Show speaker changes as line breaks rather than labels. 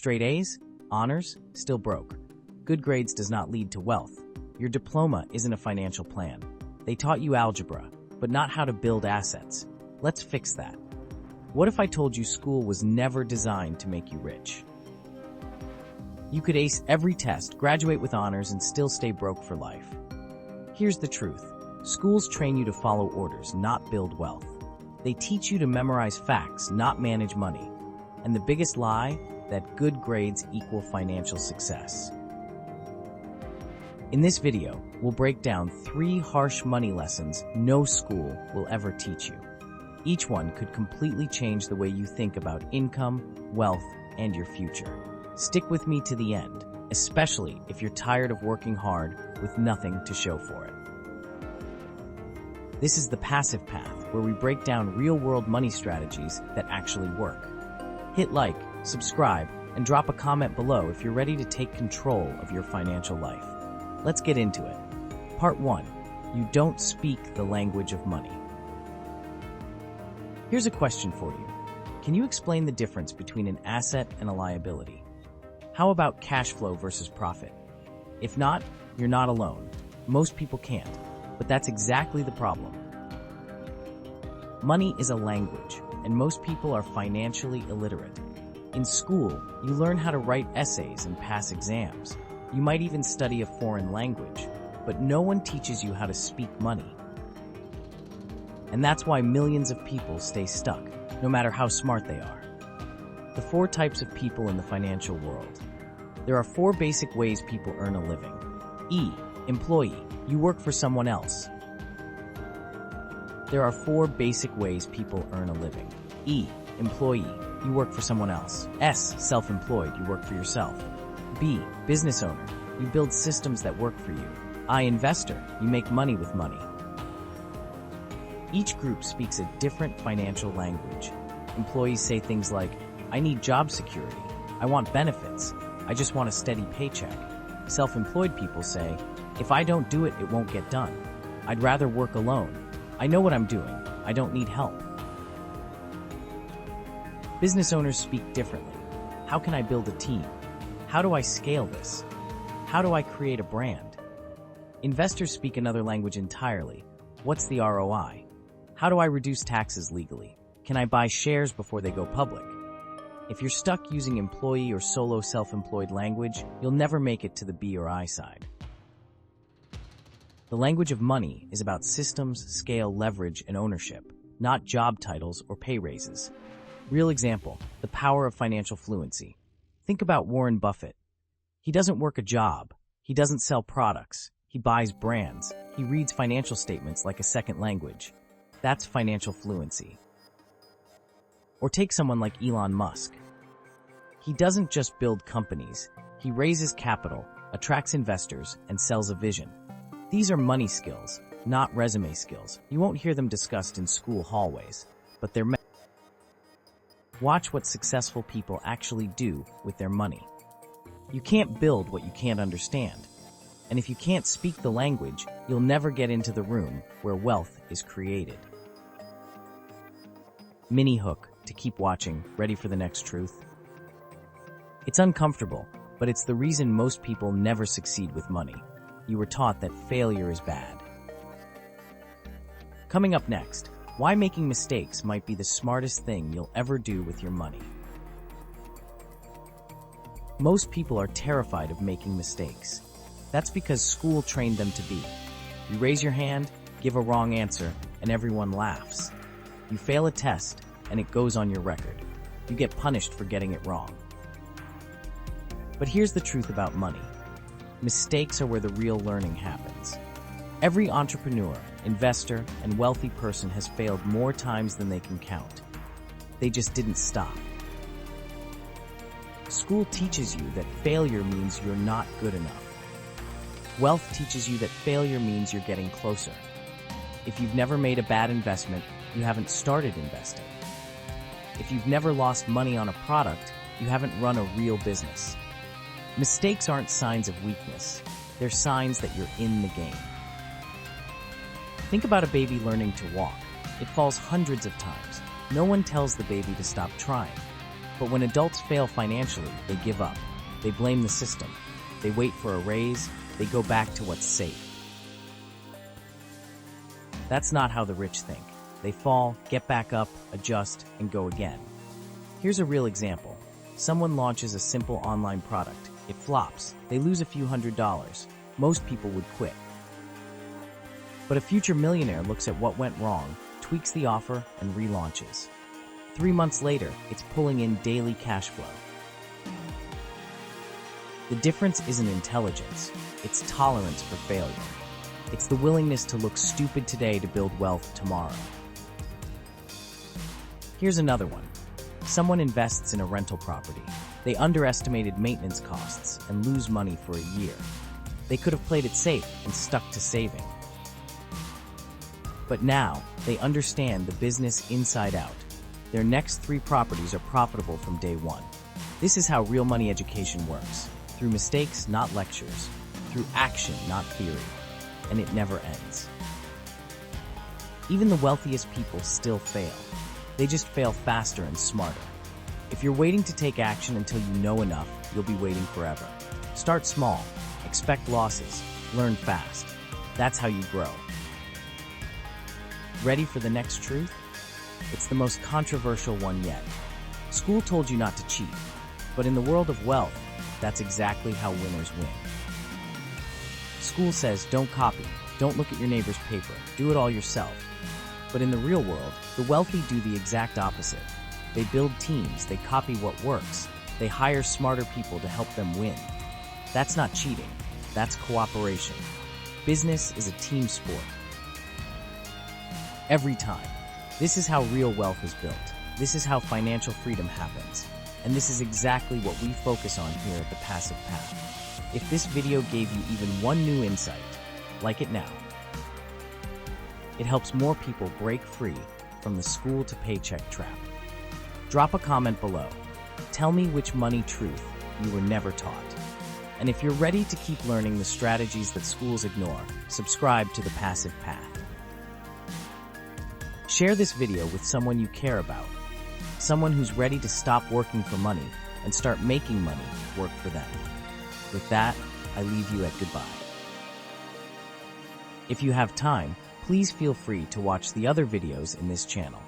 Straight A's? Honors? Still broke. Good grades does not lead to wealth. Your diploma isn't a financial plan. They taught you algebra, but not how to build assets. Let's fix that. What if I told you school was never designed to make you rich? You could ace every test, graduate with honors, and still stay broke for life. Here's the truth. Schools train you to follow orders, not build wealth. They teach you to memorize facts, not manage money. And the biggest lie? That good grades equal financial success. In this video, we'll break down 3 harsh money lessons no school will ever teach you. Each one could completely change the way you think about income, wealth, and your future. Stick with me to the end, especially if you're tired of working hard with nothing to show for it. This is the passive path, where we break down real-world money strategies that actually work. Hit like, subscribe, and drop a comment below if you're ready to take control of your financial life. Let's get into it. Part 1. You don't speak the language of money. Here's a question for you. Can you explain the difference between an asset and a liability? How about cash flow versus profit? If not, you're not alone. Most people can't, but that's exactly the problem. Money is a language, and most people are financially illiterate. In school, you learn how to write essays and pass exams. You might even study a foreign language, but no one teaches you how to speak money. And that's why millions of people stay stuck, no matter how smart they are. The 4 types of people in the financial world. There are 4 basic ways people earn a living. E. Employee. You work for someone else. There are 4 basic ways people earn a living. E. Employee. You work for someone else. S. Self-employed. You work for yourself. B. Business owner. You build systems that work for you. I. Investor. You make money with money. Each group speaks a different financial language. Employees say things like, I need job security. I want benefits. I just want a steady paycheck. Self-employed people say, if I don't do it, it won't get done. I'd rather work alone. I know what I'm doing. I don't need help. Business owners speak differently. How can I build a team? How do I scale this? How do I create a brand? Investors speak another language entirely. What's the ROI? How do I reduce taxes legally? Can I buy shares before they go public? If you're stuck using employee or solo self-employed language, you'll never make it to the B or I side. The language of money is about systems, scale, leverage, and ownership, not job titles or pay raises. Real example, the power of financial fluency. Think about Warren Buffett. He doesn't work a job. He doesn't sell products. He buys brands. He reads financial statements like a second language. That's financial fluency. Or take someone like Elon Musk. He doesn't just build companies. He raises capital, attracts investors, and sells a vision. These are money skills, not resume skills. You won't hear them discussed in school hallways, but they're Watch what successful people actually do with their money. You can't build what you can't understand. And if you can't speak the language, you'll never get into the room where wealth is created. Mini hook to keep watching, ready for the next truth. It's uncomfortable, but it's the reason most people never succeed with money. You were taught that failure is bad. Coming up next, why making mistakes might be the smartest thing you'll ever do with your money. Most people are terrified of making mistakes. That's because school trained them to be. You raise your hand, give a wrong answer, and everyone laughs. You fail a test, and it goes on your record. You get punished for getting it wrong. But here's the truth about money. Mistakes are where the real learning happens. Every entrepreneur, investor, and wealthy person has failed more times than they can count. They just didn't stop. School teaches you that failure means you're not good enough. Wealth teaches you that failure means you're getting closer. If you've never made a bad investment, you haven't started investing. If you've never lost money on a product, you haven't run a real business. Mistakes aren't signs of weakness. They're signs that you're in the game. Think about a baby learning to walk. It falls hundreds of times. No one tells the baby to stop trying. But when adults fail financially, they give up. They blame the system. They wait for a raise. They go back to what's safe. That's not how the rich think. They fall, get back up, adjust, and go again. Here's a real example. Someone launches a simple online product. It flops. They lose a few $100s. Most people would quit. But a future millionaire looks at what went wrong, tweaks the offer, and relaunches. 3 months later, it's pulling in daily cash flow. The difference isn't intelligence. It's tolerance for failure. It's the willingness to look stupid today to build wealth tomorrow. Here's another one. Someone invests in a rental property. They underestimated maintenance costs and lose money for a year. They could have played it safe and stuck to saving. But now, they understand the business inside out. Their next 3 properties are profitable from day one. This is how real money education works. Through mistakes, not lectures. Through action, not theory. And it never ends. Even the wealthiest people still fail. They just fail faster and smarter. If you're waiting to take action until you know enough, you'll be waiting forever. Start small. Expect losses. Learn fast. That's how you grow. Ready for the next truth? It's the most controversial one yet. School told you not to cheat, but in the world of wealth, that's exactly how winners win. School says don't copy, don't look at your neighbor's paper, do it all yourself. But in the real world, the wealthy do the exact opposite. They build teams, they copy what works, they hire smarter people to help them win. That's not cheating, that's cooperation. Business is a team sport. Every time. This is how real wealth is built. This is how financial freedom happens. And this is exactly what we focus on here at The Passive Path. If this video gave you even one new insight, like it now. It helps more people break free from the school to paycheck trap. Drop a comment below. Tell me which money truth you were never taught. And if you're ready to keep learning the strategies that schools ignore, subscribe to The Passive Path. Share this video with someone you care about, someone who's ready to stop working for money and start making money work for them. With that, I leave you at goodbye. If you have time, please feel free to watch the other videos in this channel.